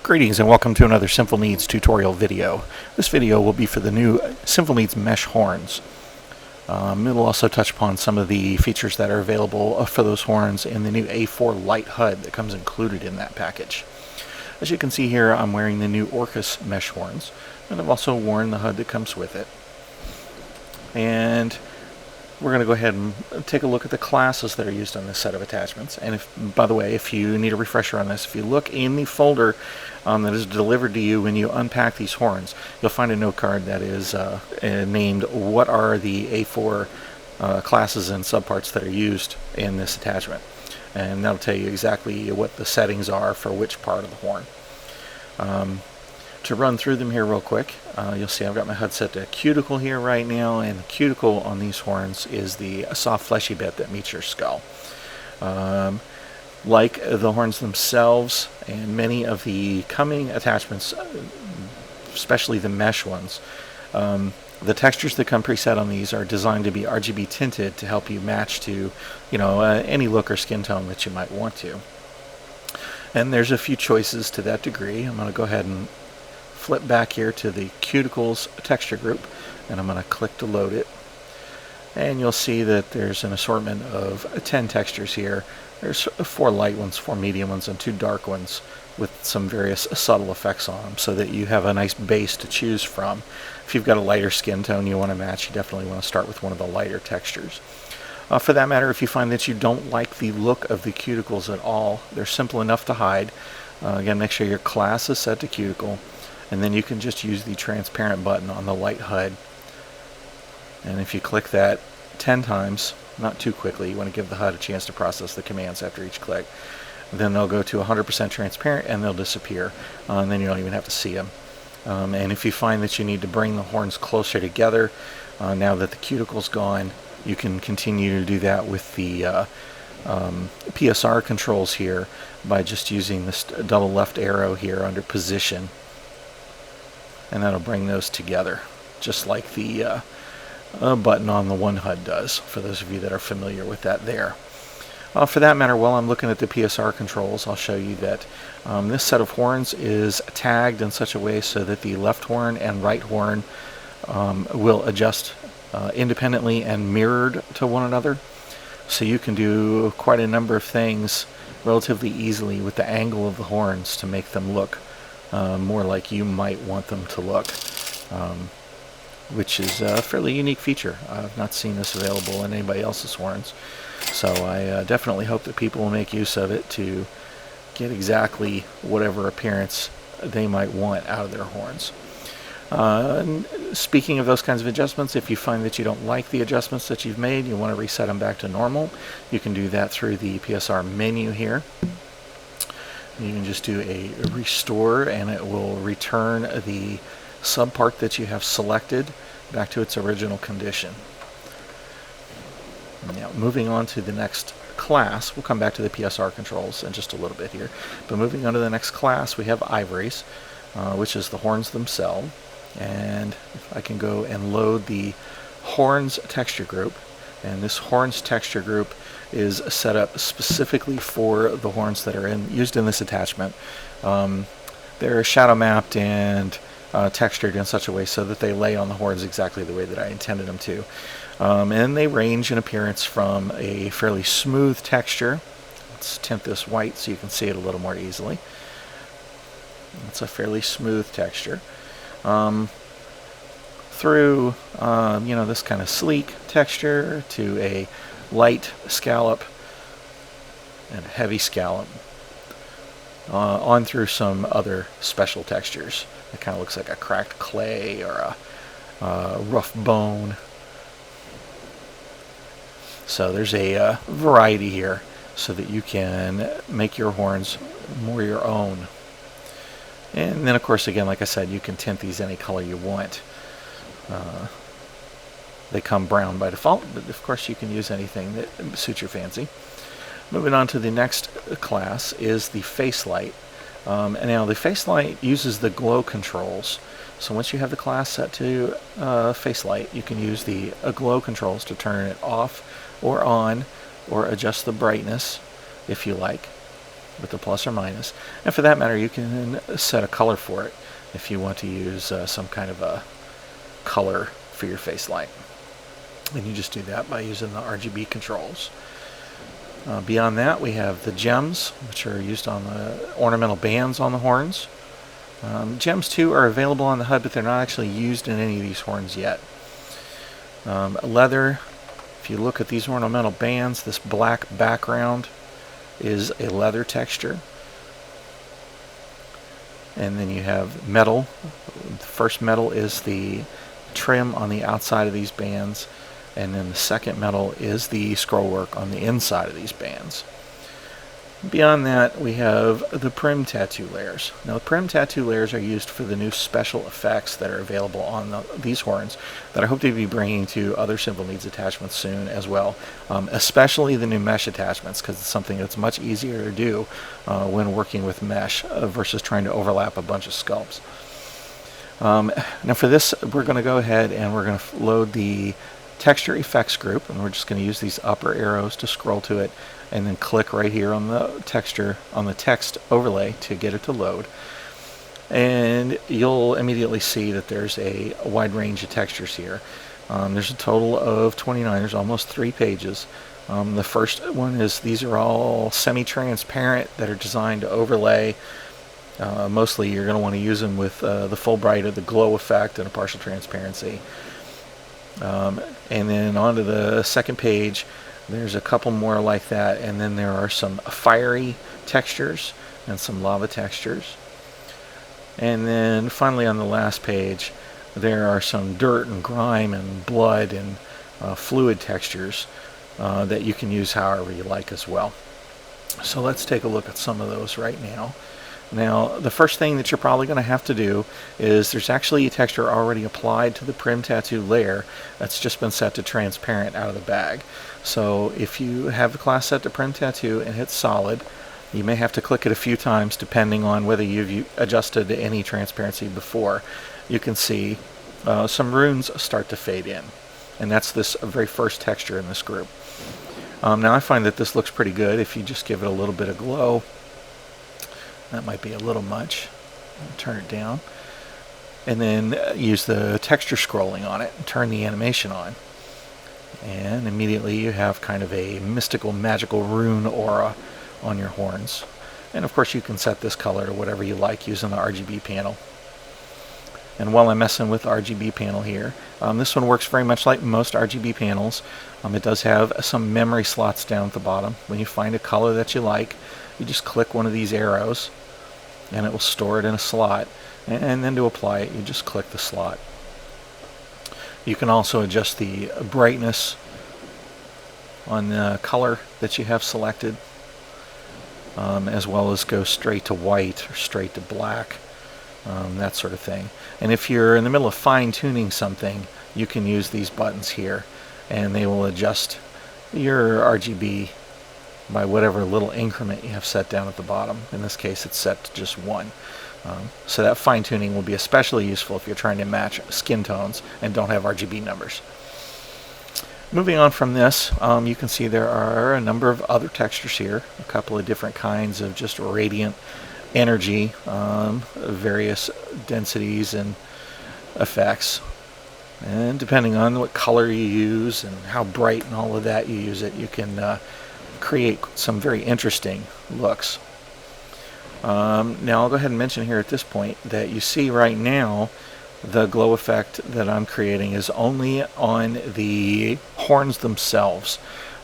Greetings and welcome to another Sinful Needs tutorial video. This video will be for the new Sinful Needs mesh horns. It'll also touch upon some of the features that are available for those horns in the new A4 Lite HUD that comes included in that package. As you can see here, I'm wearing the new Orcus mesh horns, and I've also worn the HUD that comes with it. And we're going to go ahead and take a look at the classes that are used on this set of attachments. And by the way, if you need a refresher on this, if you look in the folder that is delivered to you when you unpack these horns, you'll find a note card that is named what are the A4 classes and subparts that are used in this attachment. And that'll tell you exactly what the settings are for which part of the horn. To run through them here real quick, you'll see I've got my HUD set to cuticle here right now, and the cuticle on these horns is the soft fleshy bit that meets your skull. Like the horns themselves and many of the coming attachments, especially the mesh ones, the textures that come preset on these are designed to be RGB tinted to help you match to, any look or skin tone that you might want to. And there's a few choices to that degree. I'm going to go ahead and flip back here to the cuticles texture group, and I'm going to click to load it. And you'll see that there's an assortment of 10 textures here. There's 4 light ones, 4 medium ones, and 2 dark ones with some various subtle effects on them, so that you have a nice base to choose from. If you've got a lighter skin tone you want to match, you definitely want to start with one of the lighter textures. For that matter, if you find that you don't like the look of the cuticles at all, they're simple enough to hide. Again, make sure your class is set to cuticle, and then you can just use the transparent button on the light HUD. And if you click that 10 times, not too quickly, you want to give the HUD a chance to process the commands after each click. Then they'll go to 100% transparent and they'll disappear, and then you don't even have to see them. And if you find that you need to bring the horns closer together, now that the cuticle's gone, you can continue to do that with the PSR controls here by just using this double left arrow here under position, and that'll bring those together, just like the button on the one HUD does, for those of you that are familiar with that there. For that matter, while I'm looking at the PSR controls, I'll show you that this set of horns is tagged in such a way so that the left horn and right horn will adjust independently and mirrored to one another. So you can do quite a number of things relatively easily with the angle of the horns to make them look more like you might want them to look, which is a fairly unique feature. I've not seen this available in anybody else's horns, so I definitely hope that people will make use of it to get exactly whatever appearance they might want out of their horns. And speaking of those kinds of adjustments, if you find that you don't like the adjustments that you've made, you want to reset them back to normal, you can do that through the PSR menu here. You can just do a restore, and it will return the subpart that you have selected back to its original condition. Now, moving on to the next class, we'll come back to the PSR controls in just a little bit here, but moving on to the next class, we have ivories, which is the horns themselves. And if I can go and load the horns texture group, and this horns texture group is set up specifically for the horns that are used in this attachment. They're shadow mapped and textured in such a way so that they lay on the horns exactly the way that I intended them to. And they range in appearance from a fairly smooth texture. Let's tint this white so you can see it a little more easily. It's a fairly smooth texture. Through this kind of sleek texture to a light scallop and heavy scallop, on through some other special textures. It kind of looks like a cracked clay or a rough bone. So there's a variety here so that you can make your horns more your own. And then, of course, again, like I said, you can tint these any color you want. They come brown by default, but of course you can use anything that suits your fancy. Moving on to the next class is the face light. And now the face light uses the glow controls. So once you have the class set to face light, you can use the glow controls to turn it off or on, or adjust the brightness if you like. with the plus or minus. And for that matter, you can set a color for it if you want to use some kind of a color for your face light. And you just do that by using the RGB controls. Beyond that, we have the gems, which are used on the ornamental bands on the horns. Gems too are available on the HUD, but they're not actually used in any of these horns yet. Leather, if you look at these ornamental bands, this black background is a leather texture. And then you have metal. The first metal is the trim on the outside of these bands, and then the second metal is the scroll work on the inside of these bands. Beyond that, we have the PRIMTATTOO layers. Now, the PRIMTATTOO layers are used for the new special effects that are available on these horns that I hope to be bringing to other Sinful Needs attachments soon as well, especially the new mesh attachments, because it's something that's much easier to do when working with mesh versus trying to overlap a bunch of sculpts. Now for this, we're going to go ahead and we're going to load the texture effects group, and we're just going to use these upper arrows to scroll to it and then click right here on the texture, on the text overlay to get it to load. And you'll immediately see that there's a wide range of textures here. There's a total of 29, there's almost 3 pages. The first one is, these are all semi-transparent that are designed to overlay. Mostly you're going to want to use them with the Fulbright or the glow effect and a partial transparency. And then onto the second page, there's a couple more like that, and then there are some fiery textures and some lava textures. And then finally on the last page, there are some dirt and grime and blood and fluid textures that you can use however you like as well. So let's take a look at some of those right now. Now, the first thing that you're probably going to have to do is, there's actually a texture already applied to the PRIMTATTOO layer that's just been set to transparent out of the bag. So if you have the class set to PRIMTATTOO and hit solid, you may have to click it a few times depending on whether you've adjusted any transparency before. You can see some runes start to fade in, and that's this very first texture in this group. Now I find that this looks pretty good if you just give it a little bit of glow. That might be a little much. I'll turn it down. And then use the texture scrolling on it and turn the animation on. And immediately you have kind of a mystical, magical rune aura on your horns. And of course you can set this color to whatever you like using the RGB panel. And while I'm messing with the RGB panel here, this one works very much like most RGB panels. It does have some memory slots down at the bottom. When you find a color that you like, you just click one of these arrows and it will store it in a slot. And then to apply it, you just click the slot. You can also adjust the brightness on the color that you have selected, as well as go straight to white or straight to black, that sort of thing. And if you're in the middle of fine-tuning something, you can use these buttons here, and they will adjust your RGB by whatever little increment you have set down at the bottom. In this case, it's set to just 1. So that fine-tuning will be especially useful if you're trying to match skin tones and don't have RGB numbers. Moving on from this, you can see there are a number of other textures here, a couple of different kinds of just radiant energy, various densities and effects. And depending on what color you use and how bright and all of that you use it, you can create some very interesting looks. Now I'll go ahead and mention here at this point that you see right now the glow effect that I'm creating is only on the horns themselves.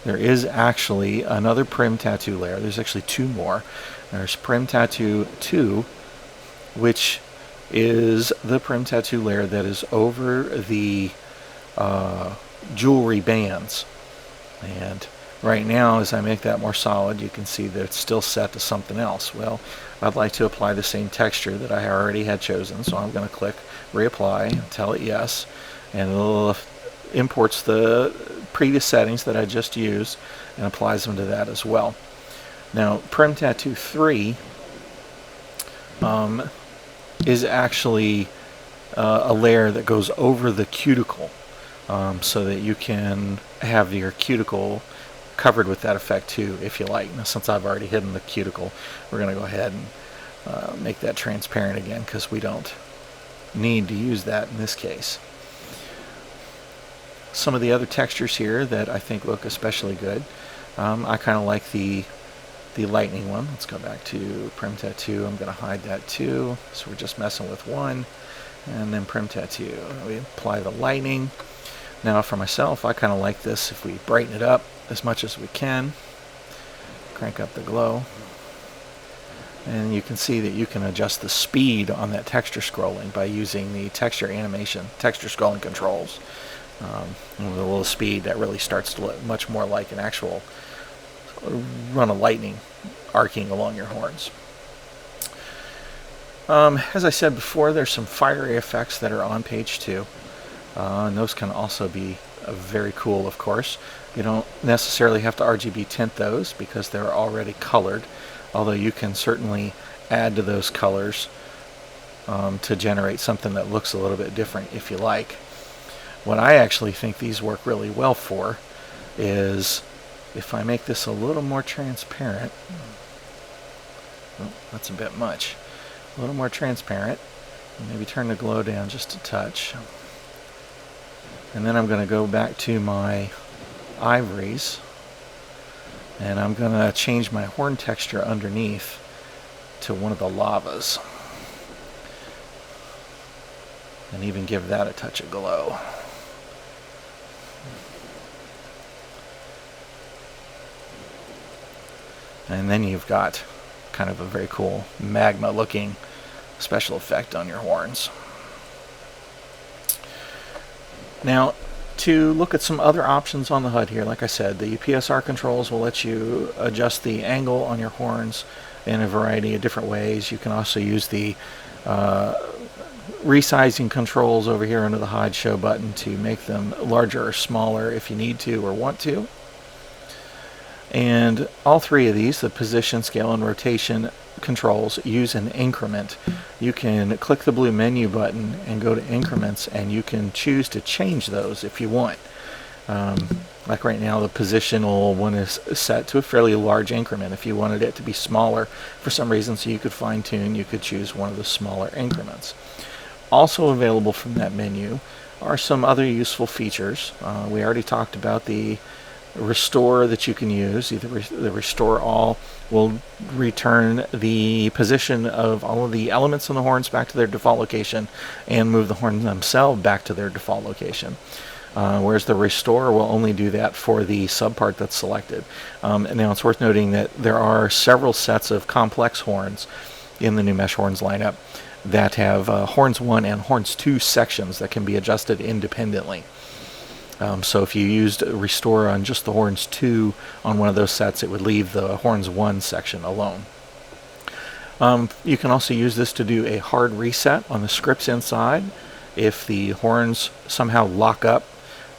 There is actually another PRIMTATTOO layer. There's actually 2 more. There's PRIMTATTOO 2, which is the PRIMTATTOO layer that is over the jewelry bands. And right now, as I make that more solid, you can see that it's still set to something else. Well, I'd like to apply the same texture that I already had chosen, so I'm going to click reapply and tell it yes, and it'll imports the previous settings that I just used and applies them to that as well. Now, PRIMTATTOO 3 is actually a layer that goes over the cuticle, so that you can have your cuticle covered with that effect too, if you like. Now, since I've already hidden the cuticle, we're going to go ahead and make that transparent again, because we don't need to use that in this case. Some of the other textures here that I think look especially good, I kind of like the lightning one. Let's go back to PRIMTATTOO. I'm going to hide that too, so we're just messing with one. And then PRIMTATTOO. We apply the lightning. Now for myself, I kind of like this if we brighten it up as much as we can. Crank up the glow. And you can see that you can adjust the speed on that texture scrolling by using the texture scrolling controls. With a little speed, that really starts to look much more like an actual run of lightning arcing along your horns. As I said before, there's some fiery effects that are on page 2. And those can also be very cool, of course. You don't necessarily have to RGB tint those because they're already colored, although you can certainly add to those colors to generate something that looks a little bit different if you like. What I actually think these work really well for is if I make this a little more transparent. Oh, that's a bit much. A little more transparent. Maybe turn the glow down just a touch. And then I'm going to go back to my ivories, and I'm going to change my horn texture underneath to one of the lavas, and even give that a touch of glow. And then you've got kind of a very cool magma looking special effect on your horns. Now, to look at some other options on the HUD here, like I said, the PSR controls will let you adjust the angle on your horns in a variety of different ways. You can also use the resizing controls over here under the hide show button to make them larger or smaller if you need to or want to. And all three of these, the position, scale, and rotation controls, use an increment. You can click the blue menu button and go to increments, and you can choose to change those if you want. Like right now, the positional one is set to a fairly large increment. If you wanted it to be smaller for some reason so you could fine tune, you could choose one of the smaller increments. Also available from that menu are some other useful features. We already talked about the restore that you can use. Either the restore all will return the position of all of the elements on the horns back to their default location and move the horns themselves back to their default location. Whereas the restore will only do that for the subpart that's selected. And now it's worth noting that there are several sets of complex horns in the new Mesh Horns lineup that have Horns 1 and Horns 2 sections that can be adjusted independently. So if you used restore on just the Horns 2 on one of those sets, it would leave the Horns 1 section alone. You can also use this to do a hard reset on the scripts inside. If the horns somehow lock up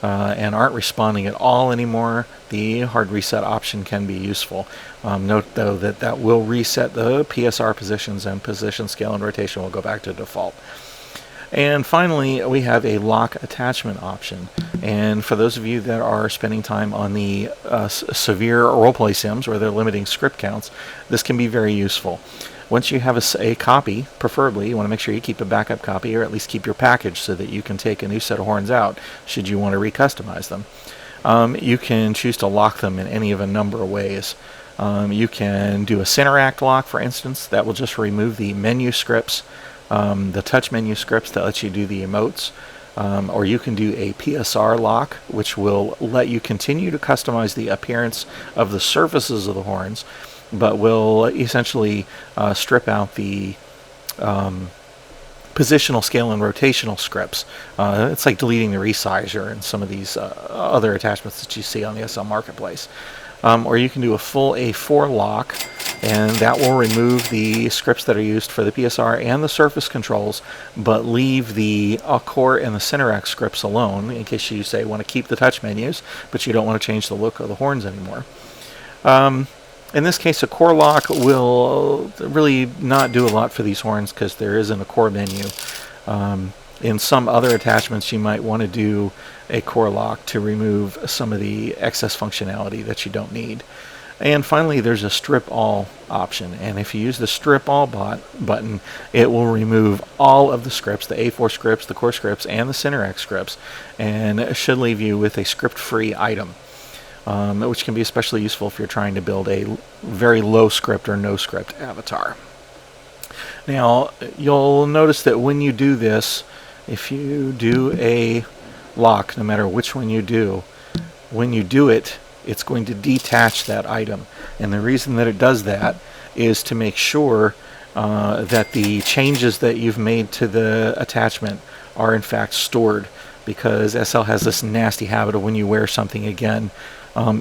and aren't responding at all anymore, the hard reset option can be useful. Note though that that will reset the PSR positions, and position, scale, and rotation will go back to default. And finally, we have a lock attachment option. And for those of you that are spending time on the severe roleplay sims where they're limiting script counts, this can be very useful. Once you have a copy, preferably, you want to make sure you keep a backup copy, or at least keep your package so that you can take a new set of horns out should you want to recustomize them. You can choose to lock them in any of a number of ways. You can do a center act lock, for instance. That will just remove the menu scripts, the touch menu scripts that let you do the emotes. Or you can do a PSR lock, which will let you continue to customize the appearance of the surfaces of the horns, but will essentially strip out the positional, scale, and rotational scripts. It's like deleting the resizer and some of these other attachments that you see on the SL Marketplace. Or you can do a full A4 lock, and that will remove the scripts that are used for the PSR and the surface controls, but leave the core and the center act scripts alone, in case you say want to keep the touch menus, but you don't want to change the look of the horns anymore. In this case, a core lock will really not do a lot for these horns because there isn't a core menu. In some other attachments, you might want to do a core lock to remove some of the excess functionality that you don't need. And finally, there's a strip all option, and if you use the strip all button, it will remove all of the scripts, the A4 scripts, the core scripts, and the CenterX scripts, and it should leave you with a script-free item, which can be especially useful if you're trying to build a very low script or no script avatar. Now, you'll notice that when you do this, if you do a lock, no matter which one you do, when you do it, it's going to detach that item. And the reason that it does that is to make sure that the changes that you've made to the attachment are in fact stored, because SL has this nasty habit of when you wear something again,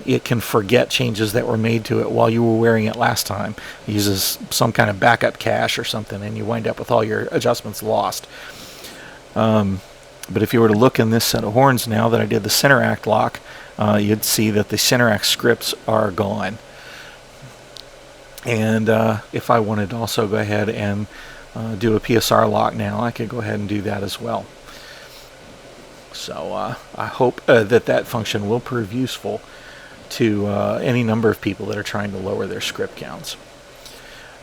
it can forget changes that were made to it while you were wearing it last time. It uses some kind of backup cache or something, and you wind up with all your adjustments lost. But if you were to look in this set of horns now that I did the CenterX lock, you'd see that the CenterX scripts are gone. And if I wanted to also go ahead and do a PSR lock now, I could go ahead and do that as well. So I hope that function will prove useful to any number of people that are trying to lower their script counts.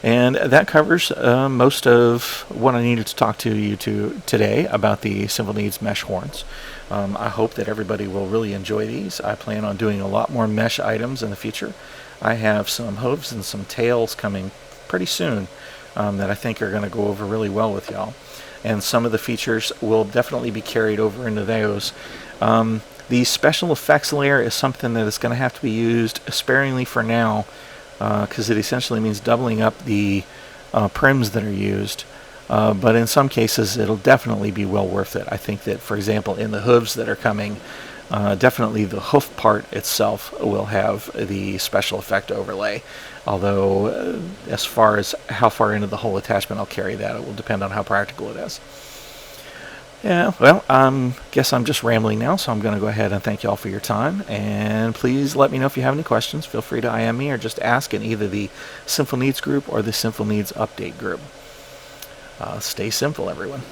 And that covers most of what I needed to talk to you today about the Sinful Needs mesh horns. I hope that everybody will really enjoy these. I plan on doing a lot more mesh items in the future. I have some hooves and some tails coming pretty soon that I think are going to go over really well with y'all. And some of the features will definitely be carried over into those. The special effects layer is something that is going to have to be used sparingly for now, because it essentially means doubling up the prims that are used. But in some cases, it'll definitely be well worth it. I think that, for example, in the hooves that are coming, definitely the hoof part itself will have the special effect overlay. Although, as far as how far into the whole attachment I'll carry that, it will depend on how practical it is. Yeah, well, guess I'm just rambling now, so I'm going to go ahead and thank you all for your time. And please let me know if you have any questions. Feel free to IM me or just ask in either the Sinful Needs group or the Sinful Needs update group. Stay simple, everyone.